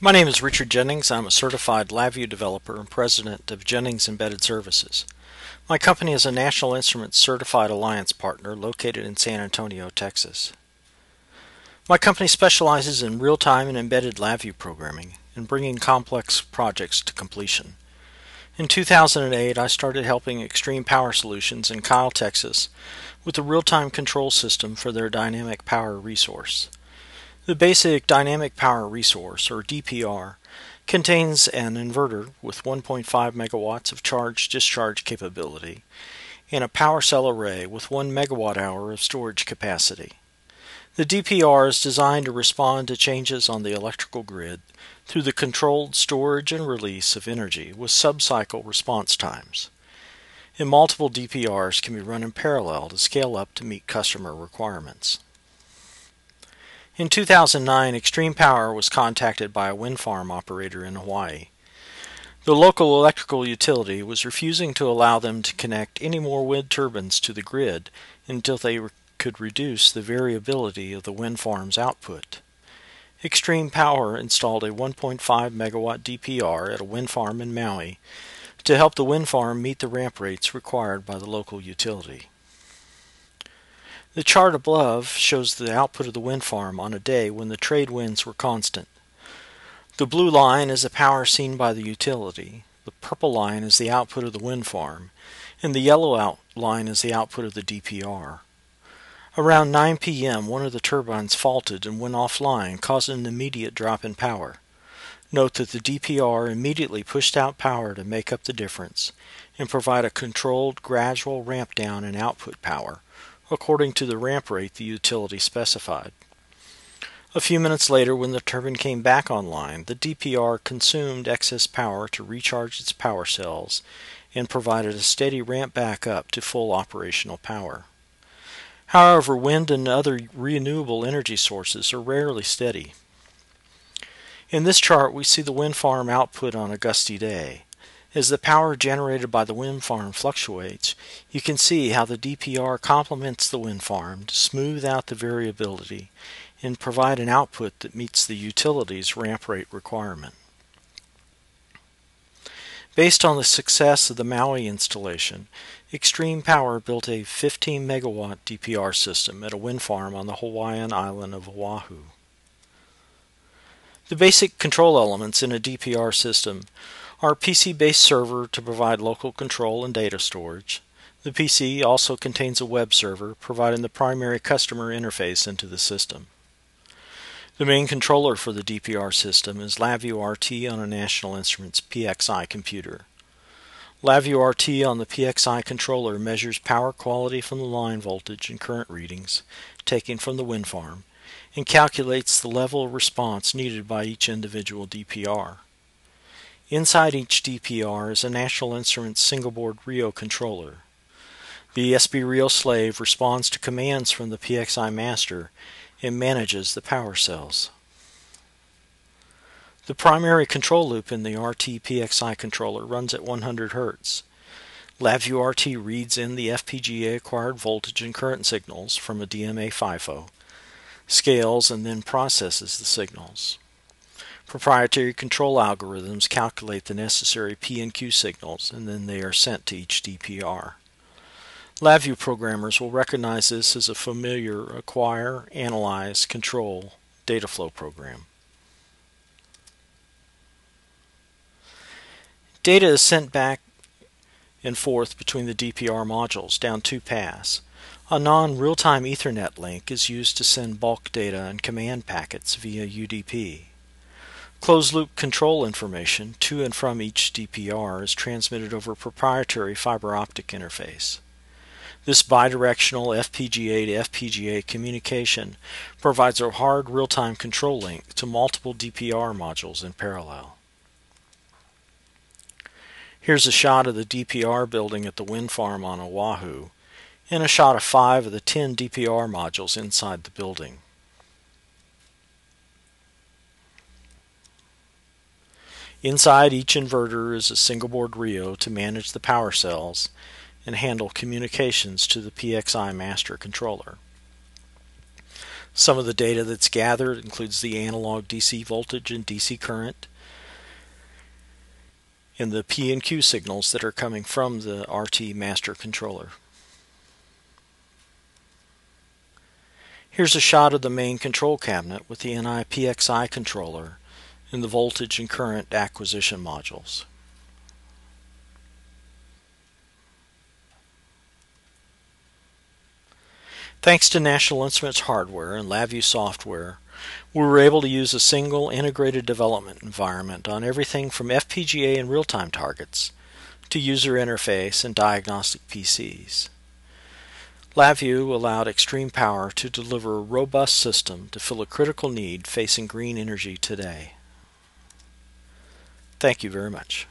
My name is Richard Jennings. I'm a certified LabVIEW developer and president of Jennings Embedded Services. My company is a National Instruments Certified Alliance partner located in San Antonio, Texas. My company specializes in real-time and embedded LabVIEW programming and bringing complex projects to completion. In 2008, I started helping Xtreme Power Solutions in Kyle, Texas, with a real-time control system for their dynamic power resource. The basic dynamic power resource, or DPR, contains an inverter with 1.5 megawatts of charge-discharge capability and a power cell array with 1 megawatt-hour of storage capacity. The DPR is designed to respond to changes on the electrical grid through the controlled storage and release of energy with sub-cycle response times. And multiple DPRs can be run in parallel to scale up to meet customer requirements. In 2009, Xtreme Power was contacted by a wind farm operator in Hawaii. The local electrical utility was refusing to allow them to connect any more wind turbines to the grid until they could reduce the variability of the wind farm's output. Xtreme Power installed a 1.5 megawatt DPR at a wind farm in Maui to help the wind farm meet the ramp rates required by the local utility. The chart above shows the output of the wind farm on a day when the trade winds were constant. The blue line is the power seen by the utility, the purple line is the output of the wind farm, and the yellow line is the output of the DPR. Around 9 p.m., one of the turbines faulted and went offline, causing an immediate drop in power. Note that the DPR immediately pushed out power to make up the difference and provide a controlled, gradual ramp down in output power, according to the ramp rate the utility specified. A few minutes later, when the turbine came back online, the DPR consumed excess power to recharge its power cells and provided a steady ramp back up to full operational power. However, wind and other renewable energy sources are rarely steady. In this chart, we see the wind farm output on a gusty day. As the power generated by the wind farm fluctuates, you can see how the DPR complements the wind farm to smooth out the variability and provide an output that meets the utility's ramp rate requirement. Based on the success of the Maui installation, Xtreme Power built a 15 megawatt DPR system at a wind farm on the Hawaiian island of Oahu. The basic control elements in a DPR system are a PC-based server to provide local control and data storage. The PC also contains a web server providing the primary customer interface into the system. The main controller for the DPR system is LabVIEW RT on a National Instruments PXI computer. LabVIEW RT on the PXI controller measures power quality from the line voltage and current readings taken from the wind farm and calculates the level of response needed by each individual DPR. Inside each DPR is a National Instruments single-board RIO controller. The SB RIO slave responds to commands from the PXI master and manages the power cells. The primary control loop in the RT PXI controller runs at 100 Hz. LabVIEW RT reads in the FPGA-acquired voltage and current signals from a DMA FIFO, scales and then processes the signals. Proprietary control algorithms calculate the necessary P and Q signals, and then they are sent to each DPR. LabVIEW programmers will recognize this as a familiar acquire, analyze, control data flow program. Data is sent back and forth between the DPR modules down two paths. A non-real-time Ethernet link is used to send bulk data and command packets via UDP. Closed-loop control information to and from each DPR is transmitted over a proprietary fiber optic interface. This bidirectional FPGA to FPGA communication provides a hard real-time control link to multiple DPR modules in parallel. Here's a shot of the DPR building at the wind farm on Oahu, and a shot of 5 of the 10 DPR modules inside the building. Inside each inverter is a single-board RIO to manage the power cells and handle communications to the PXI master controller. Some of the data that's gathered includes the analog DC voltage and DC current, and the P and Q signals that are coming from the RT master controller. Here's a shot of the main control cabinet with the NI PXI controller and the voltage and current acquisition modules. Thanks to National Instruments hardware and LabVIEW software, we were able to use a single integrated development environment on everything from FPGA and real-time targets to user interface and diagnostic PCs. LabVIEW allowed Xtreme Power to deliver a robust system to fill a critical need facing green energy today. Thank you very much.